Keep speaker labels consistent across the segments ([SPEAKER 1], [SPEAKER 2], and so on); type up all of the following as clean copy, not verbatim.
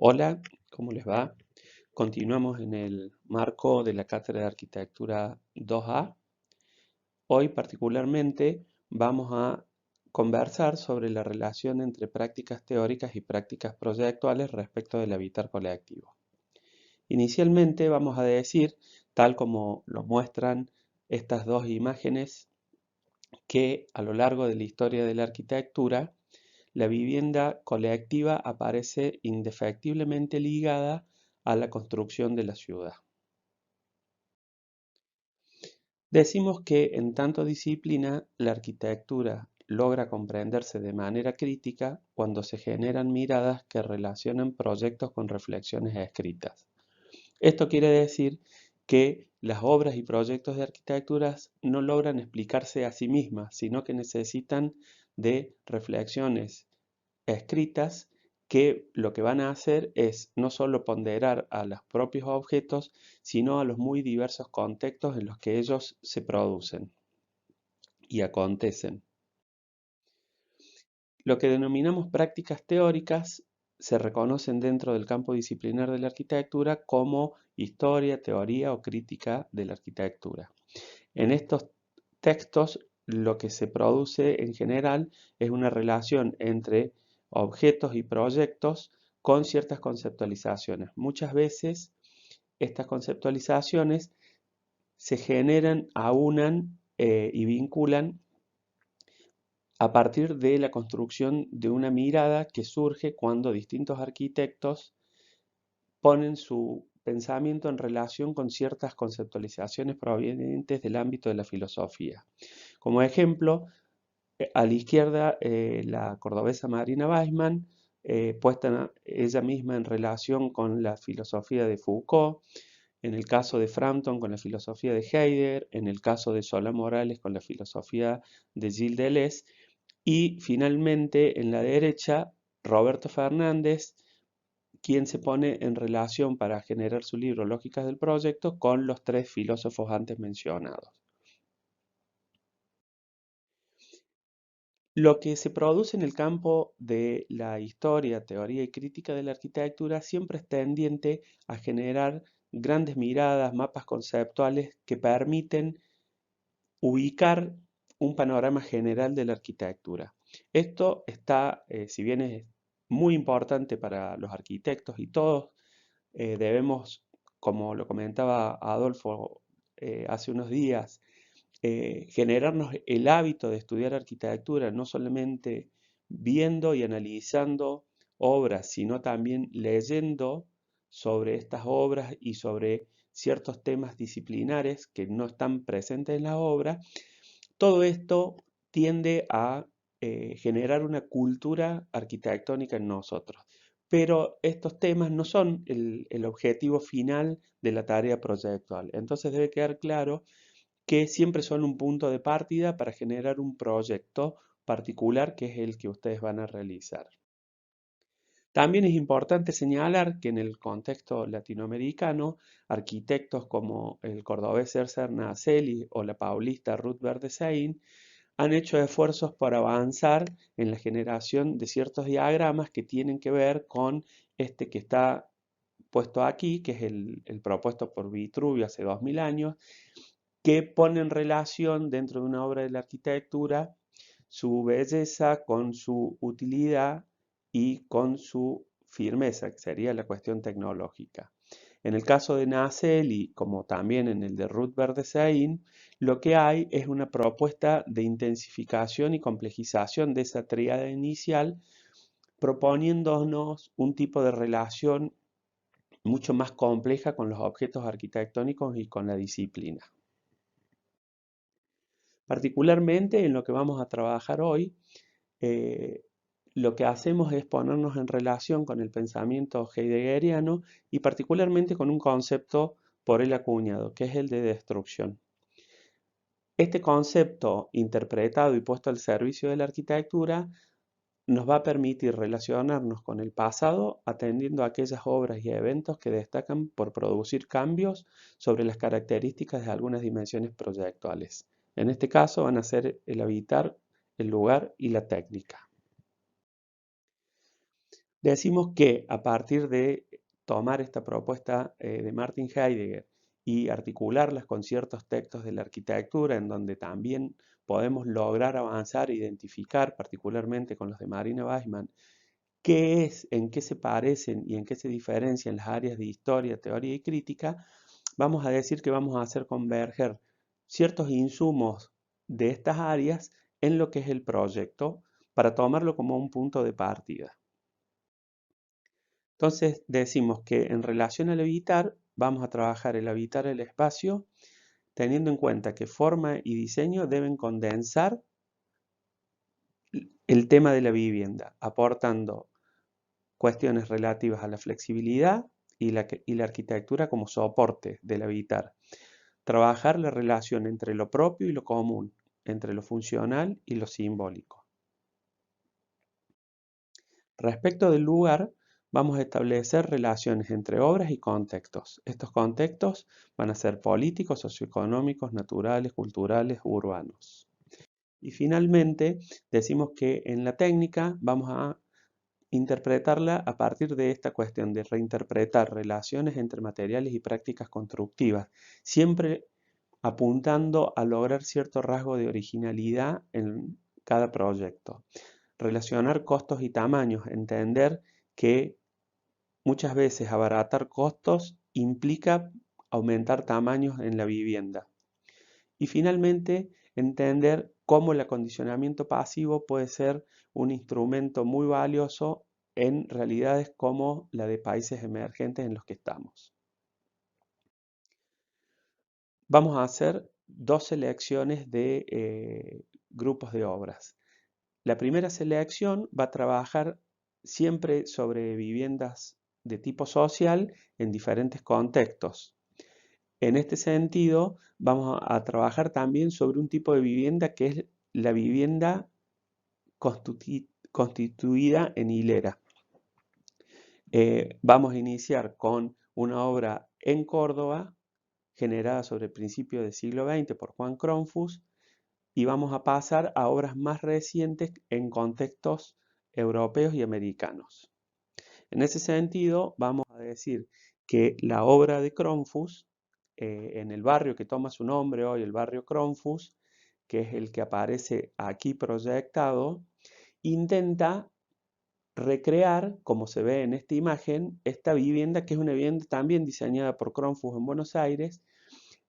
[SPEAKER 1] Hola, ¿cómo les va? Continuamos en el marco de la Cátedra de Arquitectura 2A. Hoy particularmente vamos a conversar sobre la relación entre prácticas teóricas y prácticas proyectuales respecto del habitar colectivo. Inicialmente vamos a decir, tal como lo muestran estas dos imágenes, que a lo largo de la historia de la arquitectura, la vivienda colectiva aparece indefectiblemente ligada a la construcción de la ciudad. Decimos que en tanto disciplina, la arquitectura logra comprenderse de manera crítica cuando se generan miradas que relacionan proyectos con reflexiones escritas. Esto quiere decir que las obras y proyectos de arquitecturas no logran explicarse a sí mismas, sino que necesitan de reflexiones escritas que lo que van a hacer es no solo ponderar a los propios objetos, sino a los muy diversos contextos en los que ellos se producen y acontecen. Lo que denominamos prácticas teóricas se reconocen dentro del campo disciplinar de la arquitectura como historia, teoría o crítica de la arquitectura. En estos textos lo que se produce en general es una relación entre objetos y proyectos con ciertas conceptualizaciones. Muchas veces estas conceptualizaciones se generan, aunan y vinculan a partir de la construcción de una mirada que surge cuando distintos arquitectos ponen su pensamiento en relación con ciertas conceptualizaciones provenientes del ámbito de la filosofía. Como ejemplo, a la izquierda, la cordobesa Marina Weissman, puesta ella misma en relación con la filosofía de Foucault, en el caso de Frampton con la filosofía de Heidegger, en el caso de Solá Morales con la filosofía de Gilles Deleuze, y finalmente en la derecha, Roberto Fernández, quien se pone en relación para generar su libro Lógicas del Proyecto con los tres filósofos antes mencionados. Lo que se produce en el campo de la historia, teoría y crítica de la arquitectura siempre es tendiente a generar grandes miradas, mapas conceptuales que permiten ubicar un panorama general de la arquitectura. Esto está, si bien es muy importante para los arquitectos y todos debemos, como lo comentaba Adolfo hace unos días, generarnos el hábito de estudiar arquitectura, no solamente viendo y analizando obras, sino también leyendo sobre estas obras y sobre ciertos temas disciplinares que no están presentes en la obra. Todo esto tiende a generar una cultura arquitectónica en nosotros. Pero estos temas no son el objetivo final de la tarea proyectual. Entonces debe quedar claro que siempre son un punto de partida para generar un proyecto particular que es el que ustedes van a realizar. También es importante señalar que en el contexto latinoamericano, arquitectos como el cordobés Cercer Naceli o la paulista Ruth Verdesain han hecho esfuerzos para avanzar en la generación de ciertos diagramas que tienen que ver con este que está puesto aquí, que es el propuesto por Vitruvio hace 2000 años, que pone en relación dentro de una obra de la arquitectura su belleza con su utilidad y con su firmeza, que sería la cuestión tecnológica. En el caso de Nacel y como también en el de Ruth Verdesain, lo que hay es una propuesta de intensificación y complejización de esa tríada inicial, proponiéndonos un tipo de relación mucho más compleja con los objetos arquitectónicos y con la disciplina. Particularmente en lo que vamos a trabajar hoy, eh, lo que hacemos es ponernos en relación con el pensamiento heideggeriano y particularmente con un concepto por él acuñado, que es el de destrucción. Este concepto interpretado y puesto al servicio de la arquitectura nos va a permitir relacionarnos con el pasado atendiendo a aquellas obras y eventos que destacan por producir cambios sobre las características de algunas dimensiones proyectuales. En este caso van a ser el habitar, el lugar y la técnica. Decimos que a partir de tomar esta propuesta de Martin Heidegger y articularlas con ciertos textos de la arquitectura, en donde también podemos lograr avanzar e identificar, particularmente con los de Marina Weissman, qué es, en qué se parecen y en qué se diferencian las áreas de historia, teoría y crítica, vamos a decir que vamos a hacer converger ciertos insumos de estas áreas en lo que es el proyecto para tomarlo como un punto de partida. Entonces decimos que en relación al habitar, vamos a trabajar el habitar el espacio teniendo en cuenta que forma y diseño deben condensar el tema de la vivienda, aportando cuestiones relativas a la flexibilidad y la arquitectura como soporte del habitar. Trabajar la relación entre lo propio y lo común, entre lo funcional y lo simbólico. Respecto del lugar, vamos a establecer relaciones entre obras y contextos. Estos contextos van a ser políticos, socioeconómicos, naturales, culturales, urbanos. Y finalmente, decimos que en la técnica vamos a interpretarla a partir de esta cuestión de reinterpretar relaciones entre materiales y prácticas constructivas, siempre apuntando a lograr cierto rasgo de originalidad en cada proyecto. Relacionar costos y tamaños, entender que muchas veces abaratar costos implica aumentar tamaños en la vivienda. Y finalmente, entender cómo el acondicionamiento pasivo puede ser un instrumento muy valioso en realidades como la de países emergentes en los que estamos. Vamos a hacer dos selecciones de grupos de obras. La primera selección va a trabajar siempre sobre viviendas de tipo social en diferentes contextos. En este sentido, vamos a trabajar también sobre un tipo de vivienda que es la vivienda constituida en hilera. Vamos a iniciar con una obra en Córdoba, generada sobre el principio del siglo XX por Juan Cronfus, y vamos a pasar a obras más recientes en contextos europeos y americanos. En ese sentido, vamos a decir que la obra de Cronfus, en el barrio que toma su nombre hoy, el barrio Cronfus, que es el que aparece aquí proyectado, intenta recrear, como se ve en esta imagen, esta vivienda, que es una vivienda también diseñada por Cronfus en Buenos Aires,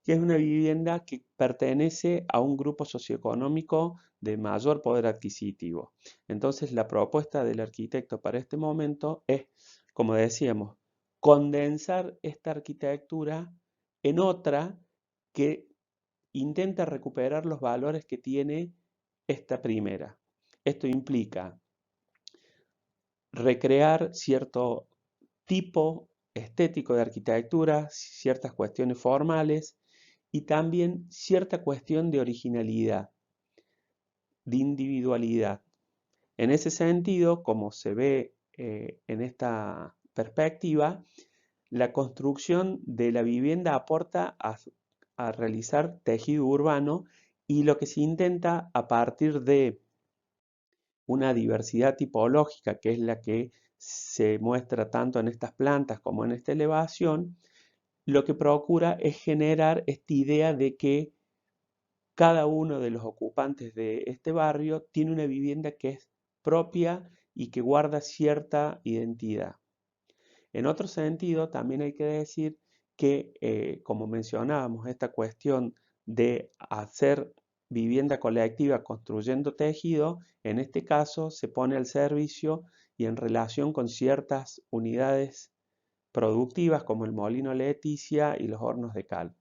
[SPEAKER 1] que es una vivienda que pertenece a un grupo socioeconómico de mayor poder adquisitivo. Entonces, la propuesta del arquitecto para este momento es, como decíamos, condensar esta arquitectura en otra que intenta recuperar los valores que tiene esta primera. Esto implica recrear cierto tipo estético de arquitectura, ciertas cuestiones formales y también cierta cuestión de originalidad, de individualidad. En ese sentido, como se ve en esta perspectiva, la construcción de la vivienda aporta a realizar tejido urbano y lo que se intenta a partir de una diversidad tipológica que es la que se muestra tanto en estas plantas como en esta elevación, lo que procura es generar esta idea de que cada uno de los ocupantes de este barrio tiene una vivienda que es propia y que guarda cierta identidad. En otro sentido, también hay que decir que, como mencionábamos, esta cuestión de hacer vivienda colectiva construyendo tejido, en este caso se pone al servicio y en relación con ciertas unidades productivas como el molino Leticia y los hornos de cal,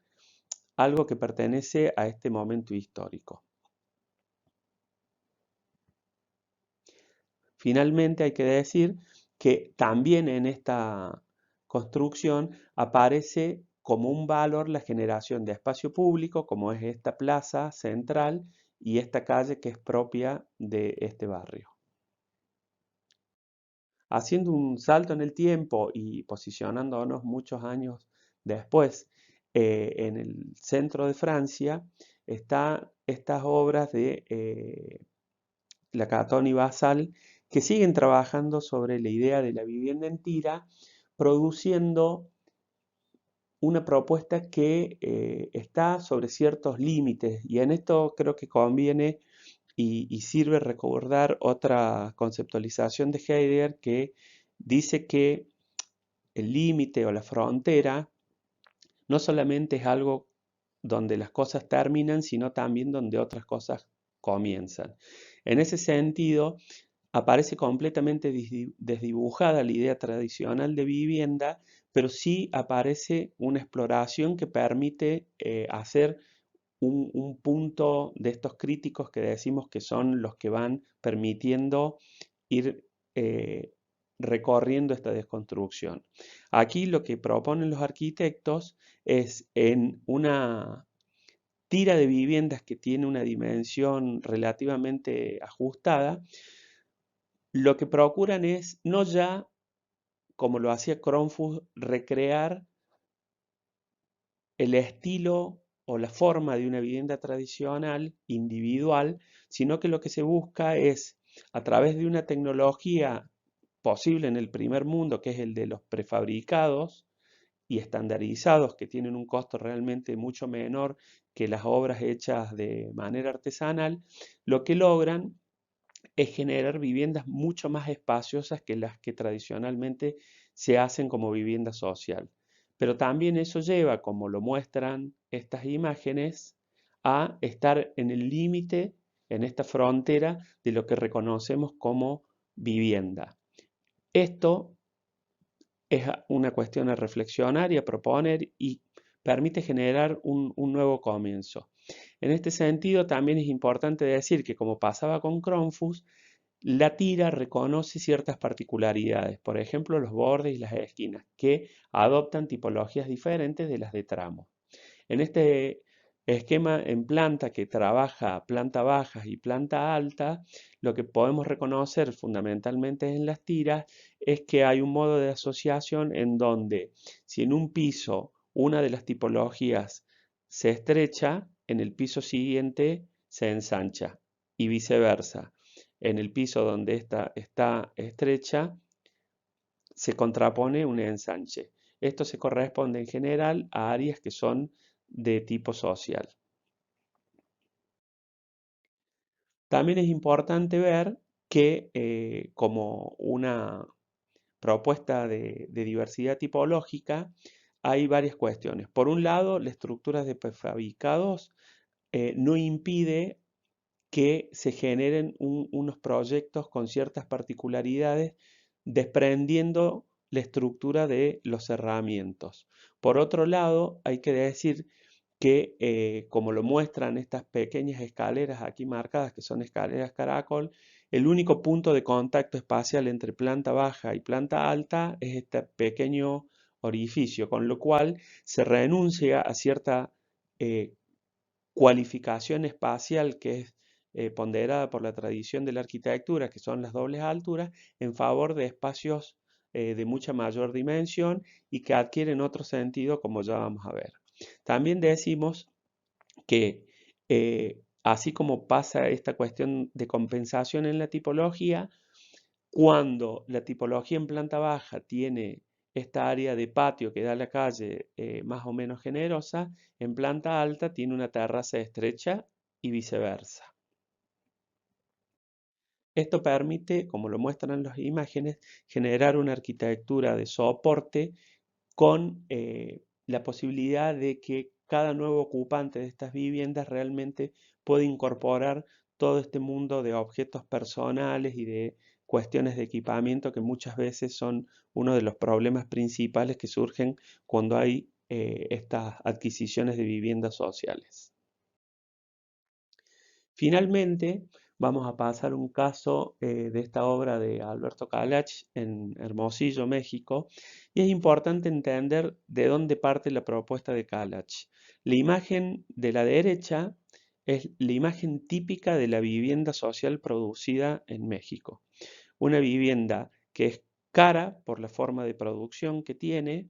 [SPEAKER 1] algo que pertenece a este momento histórico. Finalmente hay que decir que también en esta construcción aparece como un valor la generación de espacio público, como es esta plaza central y esta calle que es propia de este barrio. Haciendo un salto en el tiempo y posicionándonos muchos años después, en el centro de Francia, están estas obras de Lacaton y Basal, que siguen trabajando sobre la idea de la vivienda en tira, produciendo una propuesta que está sobre ciertos límites. Y en esto creo que conviene y sirve recordar otra conceptualización de Heidegger que dice que el límite o la frontera no solamente es algo donde las cosas terminan, sino también donde otras cosas comienzan. En ese sentido, aparece completamente desdibujada la idea tradicional de vivienda, pero sí aparece una exploración que permite hacer un punto de estos críticos que decimos que son los que van permitiendo ir eh, recorriendo esta desconstrucción. Aquí lo que proponen los arquitectos es en una tira de viviendas que tiene una dimensión relativamente ajustada, lo que procuran es no ya, como lo hacía Cronfus, recrear el estilo o la forma de una vivienda tradicional, individual, sino que lo que se busca es, a través de una tecnología posible en el primer mundo, que es el de los prefabricados y estandarizados, que tienen un costo realmente mucho menor que las obras hechas de manera artesanal, lo que logran es generar viviendas mucho más espaciosas que las que tradicionalmente se hacen como vivienda social. Pero también eso lleva, como lo muestran estas imágenes, a estar en el límite, en esta frontera de lo que reconocemos como vivienda. Esto es una cuestión a reflexionar y a proponer y permite generar un nuevo comienzo. En este sentido, también es importante decir que, como pasaba con Cronfus, la tira reconoce ciertas particularidades, por ejemplo, los bordes y las esquinas, que adoptan tipologías diferentes de las de tramo. En este esquema en planta que trabaja planta baja y planta alta, lo que podemos reconocer fundamentalmente en las tiras es que hay un modo de asociación en donde si en un piso una de las tipologías se estrecha, en el piso siguiente se ensancha y viceversa. En el piso donde esta está estrecha se contrapone un ensanche. Esto se corresponde en general a áreas que son de tipo social. También es importante ver que como una propuesta de diversidad tipológica hay varias cuestiones. Por un lado, la estructura de prefabricados no impide que se generen unos proyectos con ciertas particularidades desprendiendo la estructura de los cerramientos. Por otro lado, hay que decir que, como lo muestran estas pequeñas escaleras aquí marcadas, que son escaleras caracol, el único punto de contacto espacial entre planta baja y planta alta es este pequeño orificio, con lo cual se renuncia a cierta eh, cualificación espacial que es ponderada por la tradición de la arquitectura, que son las dobles alturas, en favor de espacios de mucha mayor dimensión y que adquieren otro sentido, como ya vamos a ver. También decimos que así como pasa esta cuestión de compensación en la tipología, cuando la tipología en planta baja tiene esta área de patio que da a la calle más o menos generosa, en planta alta tiene una terraza estrecha y viceversa. Esto permite, como lo muestran las imágenes, generar una arquitectura de soporte con la posibilidad de que cada nuevo ocupante de estas viviendas realmente pueda incorporar todo este mundo de objetos personales y de cuestiones de equipamiento que muchas veces son uno de los problemas principales que surgen cuando hay estas adquisiciones de viviendas sociales. Finalmente, vamos a pasar un caso de esta obra de Alberto Calach en Hermosillo, México, y es importante entender de dónde parte la propuesta de Calach. La imagen de la derecha es la imagen típica de la vivienda social producida en México. Una vivienda que es cara por la forma de producción que tiene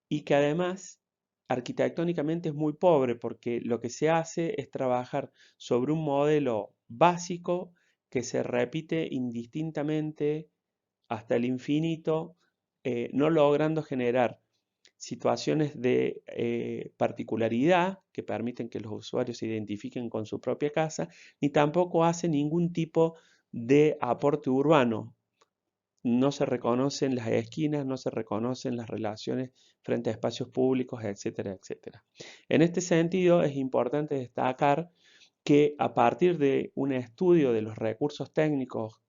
[SPEAKER 1] y que además arquitectónicamente es muy pobre porque lo que se hace es trabajar sobre un modelo básico que se repite indistintamente hasta el infinito, no logrando generar situaciones de particularidad que permiten que los usuarios se identifiquen con su propia casa, ni tampoco hace ningún tipo de aporte urbano. No se reconocen las esquinas, no se reconocen las relaciones frente a espacios públicos, etcétera, etcétera. En este sentido, es importante destacar que a partir de un estudio de los recursos técnicos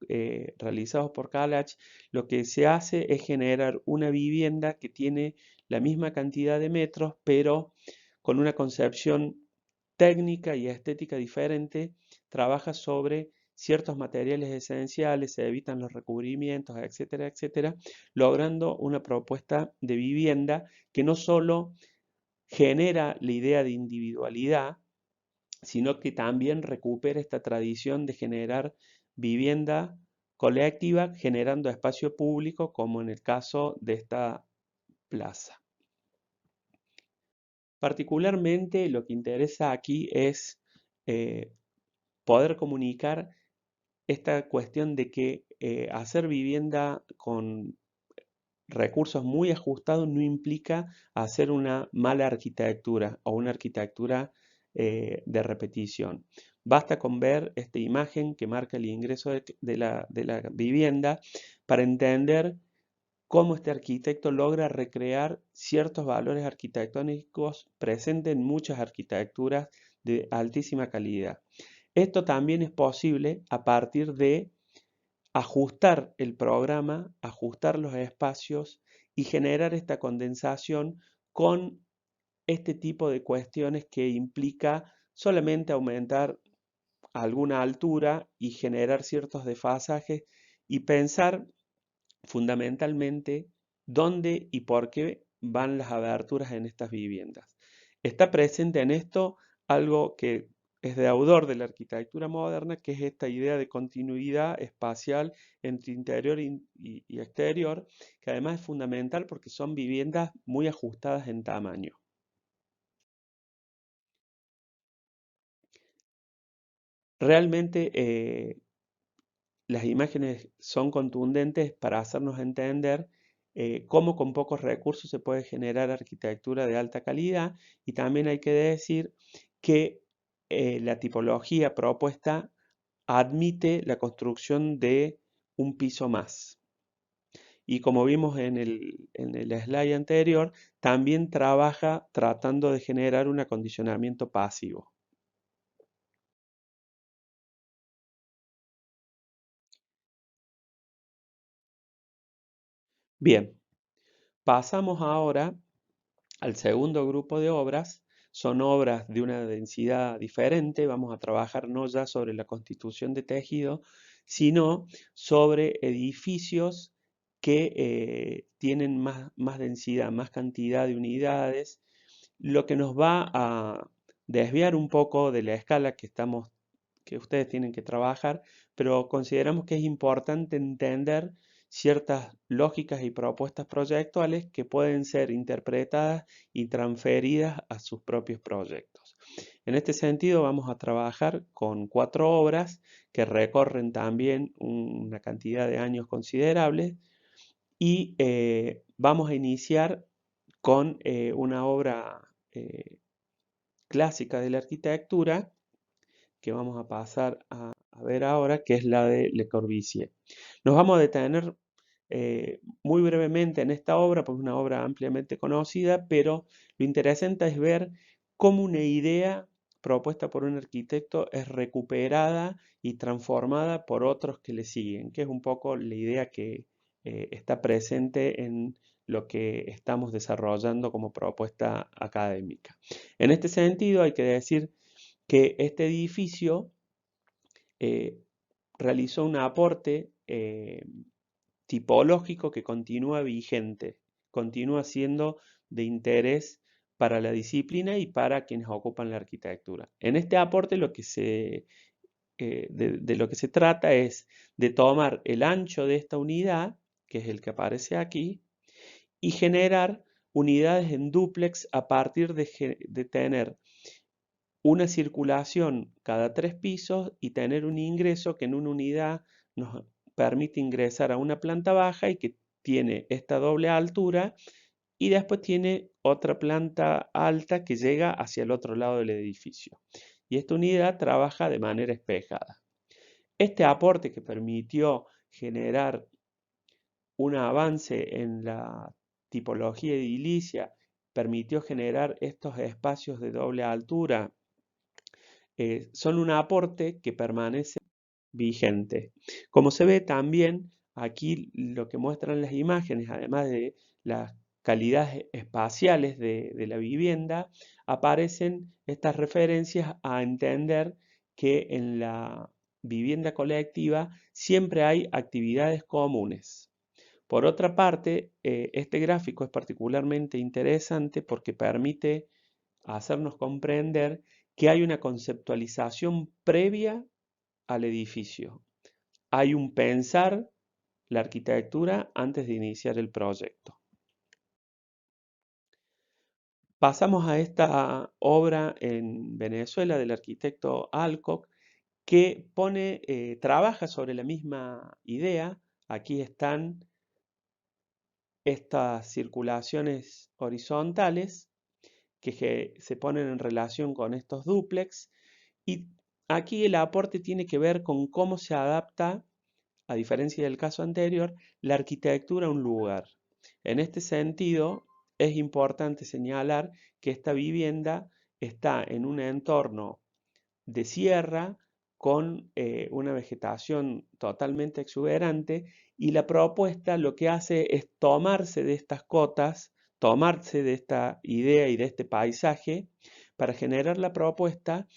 [SPEAKER 1] realizados por Kalach, lo que se hace es generar una vivienda que tiene la misma cantidad de metros, pero con una concepción técnica y estética diferente, trabaja sobre ciertos materiales esenciales, se evitan los recubrimientos, etcétera, etcétera, logrando una propuesta de vivienda que no solo genera la idea de individualidad, sino que también recupera esta tradición de generar vivienda colectiva, generando espacio público, como en el caso de esta plaza. Particularmente lo que interesa aquí es poder comunicar esta cuestión de que hacer vivienda con recursos muy ajustados no implica hacer una mala arquitectura o una arquitectura de repetición. Basta con ver esta imagen que marca el ingreso de la vivienda para entender cómo este arquitecto logra recrear ciertos valores arquitectónicos presentes en muchas arquitecturas de altísima calidad. Esto también es posible a partir de ajustar el programa, ajustar los espacios y generar esta condensación con este tipo de cuestiones que implica solamente aumentar alguna altura y generar ciertos desfasajes y pensar fundamentalmente dónde y por qué van las aberturas en estas viviendas. Está presente en esto algo que es deudor de la arquitectura moderna, que es esta idea de continuidad espacial entre interior y exterior, que además es fundamental porque son viviendas muy ajustadas en tamaño. Realmente las imágenes son contundentes para hacernos entender cómo con pocos recursos se puede generar arquitectura de alta calidad, y también hay que decir que la tipología propuesta admite la construcción de un piso más. Y como vimos en el slide anterior, también trabaja tratando de generar un acondicionamiento pasivo. Bien, pasamos ahora al segundo grupo de obras. Son obras de una densidad diferente. Vamos a trabajar no ya sobre la constitución de tejido, sino sobre edificios que tienen más densidad, más cantidad de unidades, lo que nos va a desviar un poco de la escala que ustedes tienen que trabajar, pero consideramos que es importante entender ciertas lógicas y propuestas proyectuales que pueden ser interpretadas y transferidas a sus propios proyectos. En este sentido, vamos a trabajar con 4 obras que recorren también una cantidad de años considerables, y vamos a iniciar con una obra clásica de la arquitectura que vamos a pasar a ver ahora, que es la de Le Corbusier. Nos vamos a detener muy brevemente en esta obra, porque es una obra ampliamente conocida, pero lo interesante es ver cómo una idea propuesta por un arquitecto es recuperada y transformada por otros que le siguen, que es un poco la idea que está presente en lo que estamos desarrollando como propuesta académica. En este sentido, hay que decir que este edificio eh, realizó un aporte tipológico que continúa vigente, continúa siendo de interés para la disciplina y para quienes ocupan la arquitectura. En este aporte de lo que se trata es de tomar el ancho de esta unidad, que es el que aparece aquí, y generar unidades en dúplex a partir de tener una circulación cada 3 pisos y tener un ingreso que en una unidad nos permite ingresar a una planta baja y que tiene esta doble altura y después tiene otra planta alta que llega hacia el otro lado del edificio. Y esta unidad trabaja de manera espejada. Este aporte que permitió generar un avance en la tipología edilicia, permitió generar estos espacios de doble altura, son un aporte que permanece vigente. Como se ve también aquí lo que muestran las imágenes, además de las calidades espaciales de la vivienda, aparecen estas referencias a entender que en la vivienda colectiva siempre hay actividades comunes. Por otra parte, este gráfico es particularmente interesante porque permite hacernos comprender que hay una conceptualización previa al edificio. Hay un pensar la arquitectura antes de iniciar el proyecto. Pasamos a esta obra en Venezuela del arquitecto Alcock que trabaja sobre la misma idea. Aquí están estas circulaciones horizontales que se ponen en relación con estos dúplex y aquí el aporte tiene que ver con cómo se adapta, a diferencia del caso anterior, la arquitectura a un lugar. En este sentido, es importante señalar que esta vivienda está en un entorno de sierra con una vegetación totalmente exuberante y la propuesta lo que hace es tomarse de estas cotas, tomarse de esta idea y de este paisaje para generar la propuesta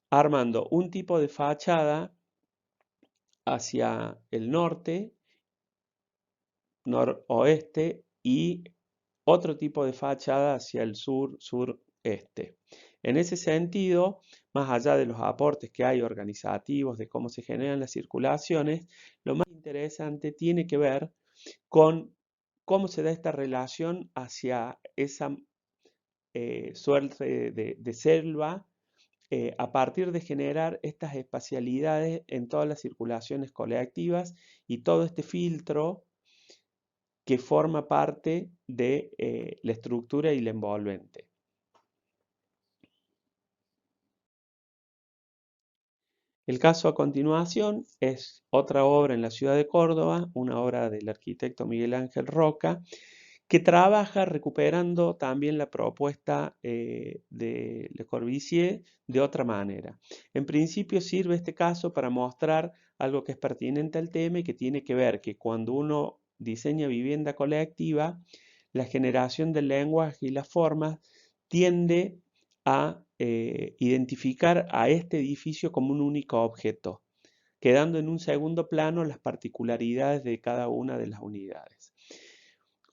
[SPEAKER 1] armando un tipo de fachada hacia el norte, noroeste y otro tipo de fachada hacia el sur, sureste. En ese sentido, más allá de los aportes que hay organizativos, de cómo se generan las circulaciones, lo más interesante tiene que ver con cómo se da esta relación hacia esa suerte de selva a partir de generar estas espacialidades en todas las circulaciones colectivas y todo este filtro que forma parte de la estructura y la envolvente. El caso a continuación es otra obra en la ciudad de Córdoba, una obra del arquitecto Miguel Ángel Roca, que trabaja recuperando también la propuesta de Le Corbusier de otra manera. En principio sirve este caso para mostrar algo que es pertinente al tema y que tiene que ver que cuando uno diseña vivienda colectiva, la generación del lenguaje y las formas tiende a identificar a este edificio como un único objeto, quedando en un segundo plano las particularidades de cada una de las unidades.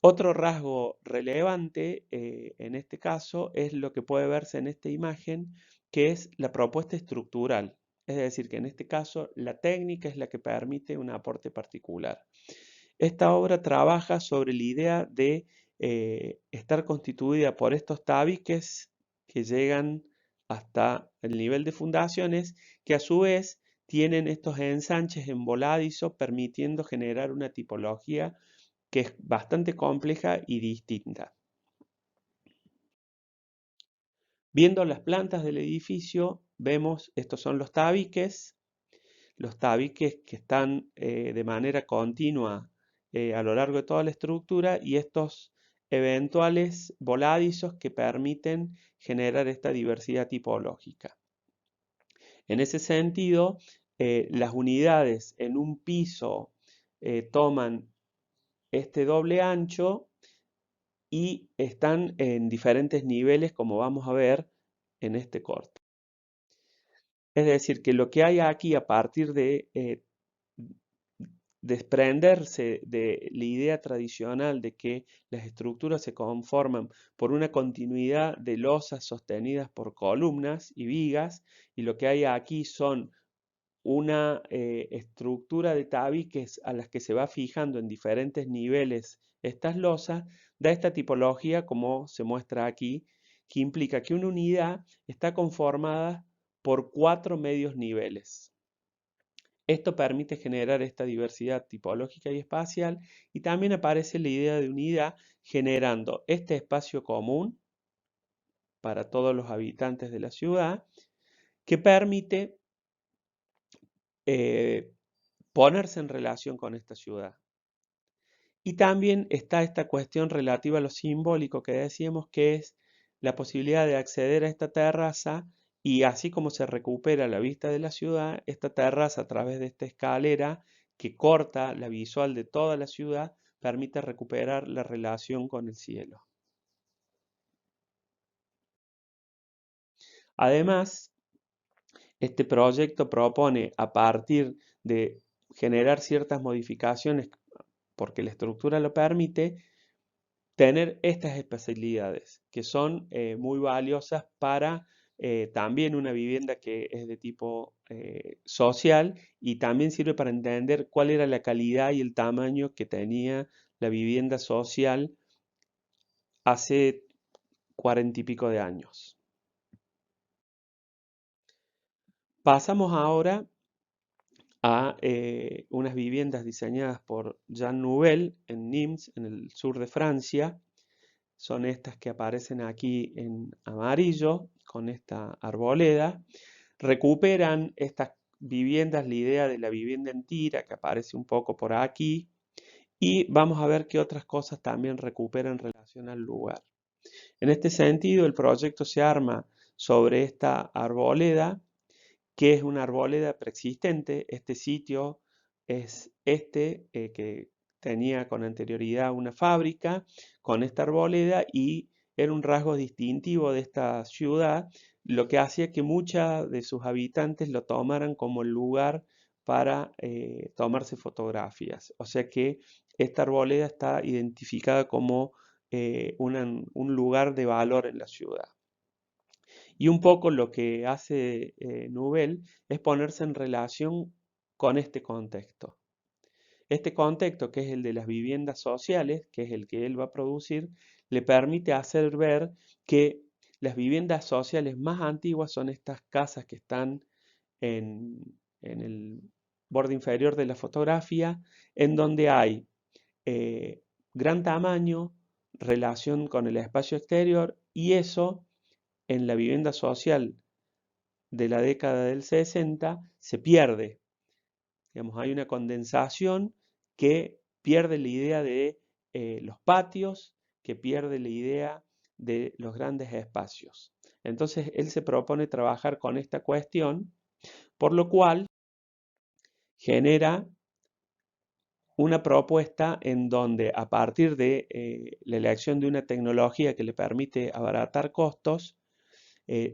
[SPEAKER 1] Otro rasgo relevante en este caso es lo que puede verse en esta imagen, que es la propuesta estructural. Es decir, que en este caso la técnica es la que permite un aporte particular. Esta obra trabaja sobre la idea de estar constituida por estos tabiques que llegan hasta el nivel de fundaciones, que a su vez tienen estos ensanches en voladizo, permitiendo generar una tipología que es bastante compleja y distinta. Viendo las plantas del edificio, vemos, estos son los tabiques que están de manera continua a lo largo de toda la estructura y estos eventuales voladizos que permiten generar esta diversidad tipológica. En ese sentido, las unidades en un piso toman este doble ancho y están en diferentes niveles, como vamos a ver en este corte. Es decir, que lo que hay aquí a partir de desprenderse de la idea tradicional de que las estructuras se conforman por una continuidad de losas sostenidas por columnas y vigas, y lo que hay aquí son una estructura de tabiques a las que se va fijando en diferentes niveles estas losas, da esta tipología como se muestra aquí, que implica que una unidad está conformada por 4 medios niveles. Esto permite generar esta diversidad tipológica y espacial, y también aparece la idea de unidad generando este espacio común para todos los habitantes de la ciudad que permite eh, ponerse en relación con esta ciudad. Y también está esta cuestión relativa a lo simbólico que decíamos, que es la posibilidad de acceder a esta terraza, y así como se recupera la vista de la ciudad, esta terraza a través de esta escalera que corta la visual de toda la ciudad permite recuperar la relación con el cielo. Además, este proyecto propone, a partir de generar ciertas modificaciones, porque la estructura lo permite, tener estas especialidades que son muy valiosas para también una vivienda que es de tipo social, y también sirve para entender cuál era la calidad y el tamaño que tenía la vivienda social hace 40 y pico de años. Pasamos ahora a unas viviendas diseñadas por Jean Nouvel en Nimes, en el sur de Francia. Son estas que aparecen aquí en amarillo, con esta arboleda. Recuperan estas viviendas la idea de la vivienda en tira, que aparece un poco por aquí, y vamos a ver qué otras cosas también recuperan en relación al lugar. En este sentido, el proyecto se arma sobre esta arboleda, que es una arboleda preexistente. Este sitio es que tenía con anterioridad una fábrica con esta arboleda, y era un rasgo distintivo de esta ciudad, lo que hacía que muchos de sus habitantes lo tomaran como el lugar para tomarse fotografías. O sea que esta arboleda está identificada como un lugar de valor en la ciudad. Y un poco lo que hace Nouvel es ponerse en relación con este contexto. Este contexto, que es el de las viviendas sociales, que es el que él va a producir, le permite hacer ver que las viviendas sociales más antiguas son estas casas que están en el borde inferior de la fotografía, en donde hay eh, gran tamaño, relación con el espacio exterior, y eso en la vivienda social de la década del 60 se pierde. Digamos, hay una condensación que pierde la idea de los patios, que pierde la idea de los grandes espacios. Entonces, él se propone trabajar con esta cuestión, por lo cual genera una propuesta en donde, a partir de la elección de una tecnología que le permite abaratar costos,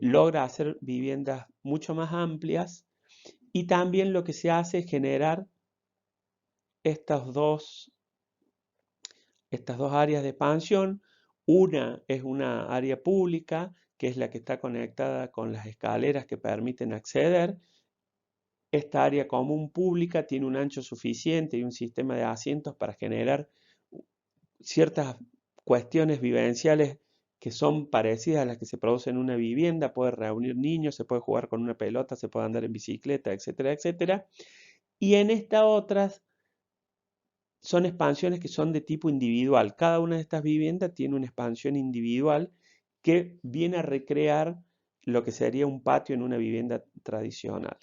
[SPEAKER 1] logra hacer viviendas mucho más amplias, y también lo que se hace es generar estas dos, estas dos áreas de expansión. Una es una área pública, que es la que está conectada con las escaleras que permiten acceder. Esta área común pública tiene un ancho suficiente y un sistema de asientos para generar ciertas cuestiones vivenciales que son parecidas a las que se producen en una vivienda. Puede reunir niños, se puede jugar con una pelota, se puede andar en bicicleta, etcétera, etcétera. Y en estas otras son expansiones que son de tipo individual. Cada una de estas viviendas tiene una expansión individual que viene a recrear lo que sería un patio en una vivienda tradicional.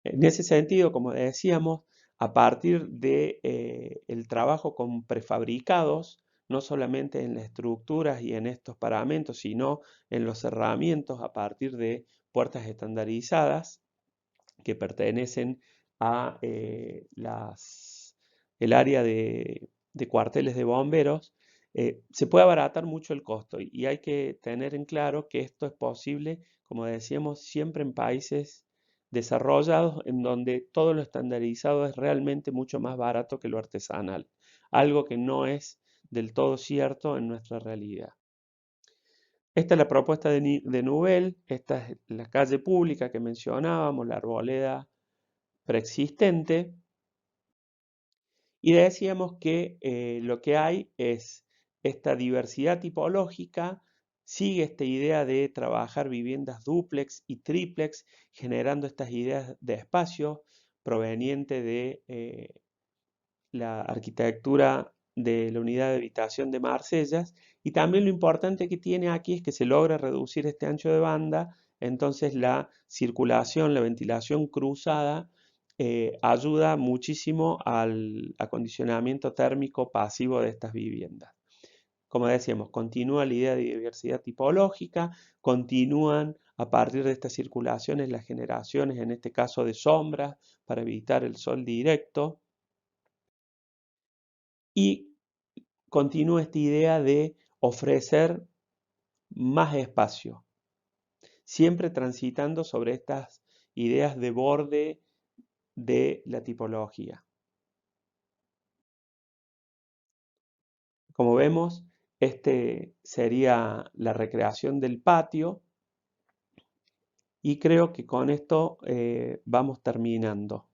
[SPEAKER 1] En ese sentido, como decíamos, a partir de el trabajo con prefabricados, no solamente en las estructuras y en estos paramentos, sino en los cerramientos a partir de puertas estandarizadas que pertenecen a el área de cuarteles de bomberos, se puede abaratar mucho el costo, y hay que tener en claro que esto es posible, como decíamos, siempre en países desarrollados, en donde todo lo estandarizado es realmente mucho más barato que lo artesanal, algo que no es del todo cierto en nuestra realidad. Esta es la propuesta de Nouvel. Esta es la calle pública que mencionábamos, la arboleda preexistente, y decíamos que lo que hay es esta diversidad tipológica sigue esta idea de trabajar viviendas dúplex y tríplex, generando estas ideas de espacio proveniente de la arquitectura de la unidad de habitación de Marsellas. Y también lo importante que tiene aquí es que se logra reducir este ancho de banda, entonces la circulación, la ventilación cruzada ayuda muchísimo al acondicionamiento térmico pasivo de estas viviendas. Como decíamos, continúa la idea de diversidad tipológica, continúan a partir de estas circulaciones las generaciones, en este caso de sombras, para evitar el sol directo, y continúa esta idea de ofrecer más espacio, siempre transitando sobre estas ideas de borde de la tipología. Como vemos, este sería la recreación del patio y creo que con esto vamos terminando.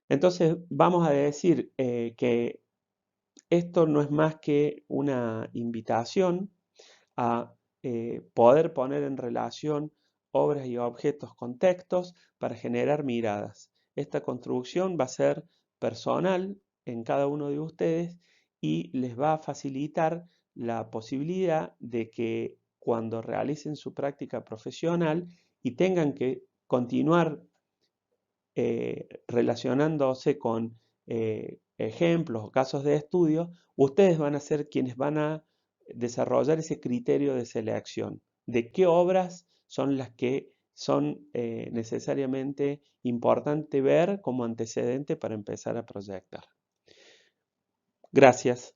[SPEAKER 1] Entonces vamos a decir que esto no es más que una invitación a poder poner en relación obras y objetos con textos para generar miradas. Esta construcción va a ser personal en cada uno de ustedes y les va a facilitar la posibilidad de que cuando realicen su práctica profesional y tengan que continuar relacionándose con ejemplos o casos de estudio, ustedes van a ser quienes van a desarrollar ese criterio de selección, de qué obras son las que son necesariamente importantes ver como antecedente para empezar a proyectar. Gracias.